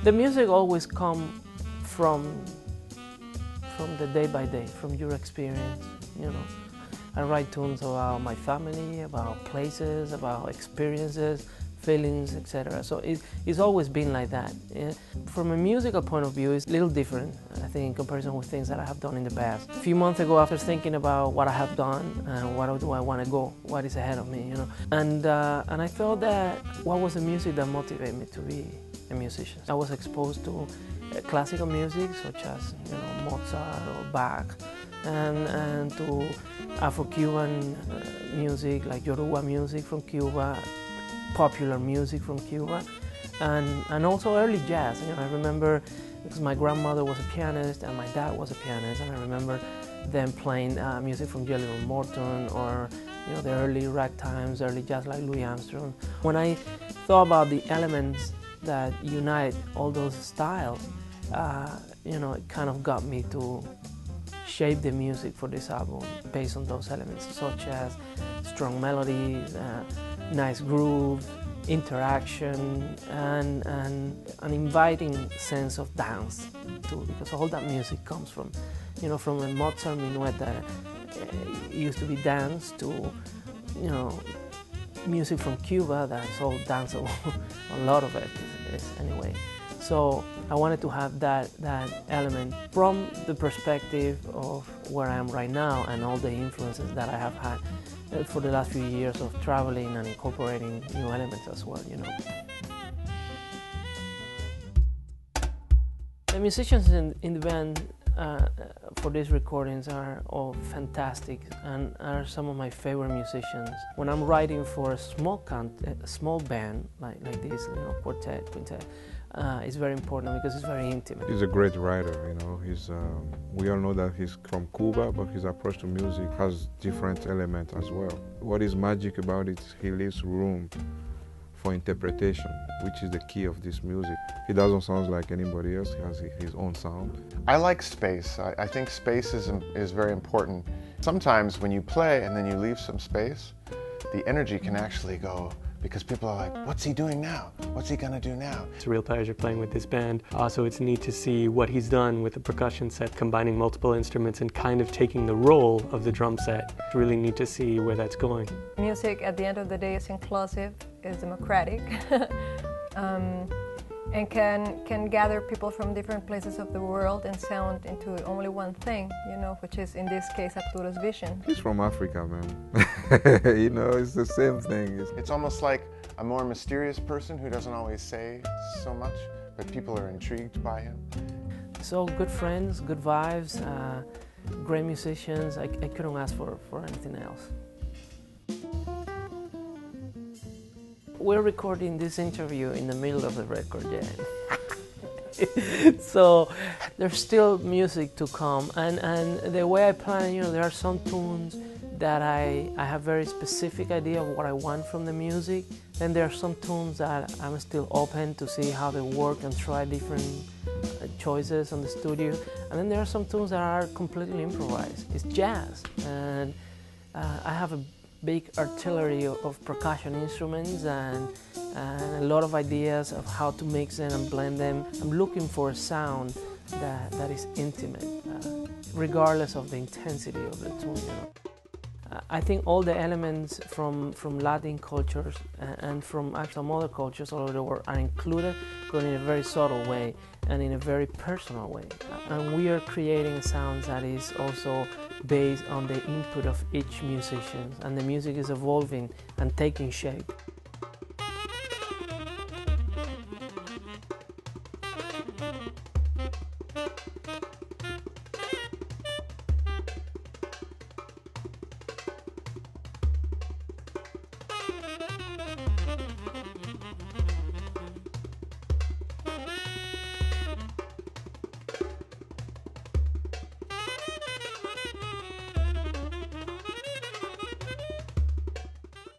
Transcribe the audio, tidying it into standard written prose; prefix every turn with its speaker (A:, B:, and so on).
A: The music always comes from the day by day, from your experience, you know. I write tunes about my family, about places, about experiences, feelings, etc. So it's always been like that. Yeah. From a musical point of view, it's a little different, I think, in comparison with things that I have done in the past. A few months ago, after thinking about what I have done and where do I want to go, what is ahead of me, you know, and I felt that what was the music that motivated me to be a musician. I was exposed to classical music such as, you know, Mozart or Bach, and to Afro-Cuban music like Yoruba music from Cuba, popular music from Cuba, and also early jazz. You know, I remember because my grandmother was a pianist and my dad was a pianist, and I remember them playing music from Jelly Roll Morton or, you know, the early ragtimes, early jazz like Louis Armstrong. When I thought about the elements that unite all those styles, you know, it kind of got me to shape the music for this album based on those elements, such as strong melodies, nice grooves, interaction, and an inviting sense of dance too, because all that music comes from, you know, from a Mozart minuet that used to be dance to, you know, music from Cuba that's all danceable. A lot of it is anyway. So I wanted to have that element from the perspective of where I am right now and all the influences that I have had for the last few years of traveling and incorporating new elements as well, you know. The musicians in the band for these recordings are all fantastic and are some of my favorite musicians. When I'm writing for a small band like this, you know, quartet, quintet, it's very important because it's very intimate.
B: He's a great writer, you know. We all know that he's from Cuba, but his approach to music has different elements as well. What is magic about it is he leaves room for interpretation, which is the key of this music. He doesn't sound like anybody else. He has his own sound.
C: I like space. I think space is very important. Sometimes when you play and then you leave some space, the energy can actually go, because people are like, what's he doing now? What's he gonna do now?
D: It's a real pleasure playing with this band. Also, it's neat to see what he's done with the percussion set, combining multiple instruments and kind of taking the role of the drum set. It's really neat to see where that's going.
E: Music, at the end of the day, is inclusive, is democratic, and can gather people from different places of the world and sound into only one thing, you know, which is, in this case, Arturo's vision.
B: He's from Africa, man. You know, it's the same thing.
C: It's almost like a more mysterious person who doesn't always say so much, but people are intrigued by him.
A: So good friends, good vibes, great musicians. I couldn't ask for anything else. We're recording this interview in the middle of the record jam. So there's still music to come, and the way I plan, you know, there are some tunes that I have very specific idea of what I want from the music. Then there are some tunes that I'm still open to see how they work and try different choices on the studio. And then there are some tunes that are completely improvised. It's jazz, and I have a big artillery of percussion instruments and a lot of ideas of how to mix them and blend them. I'm looking for a sound that is intimate, regardless of the intensity of the tune, you know. I think all the elements from Latin cultures and from some other cultures all over the world are included, but in a very subtle way and in a very personal way. And we are creating a sound that is also based on the input of each musician, and the music is evolving and taking shape.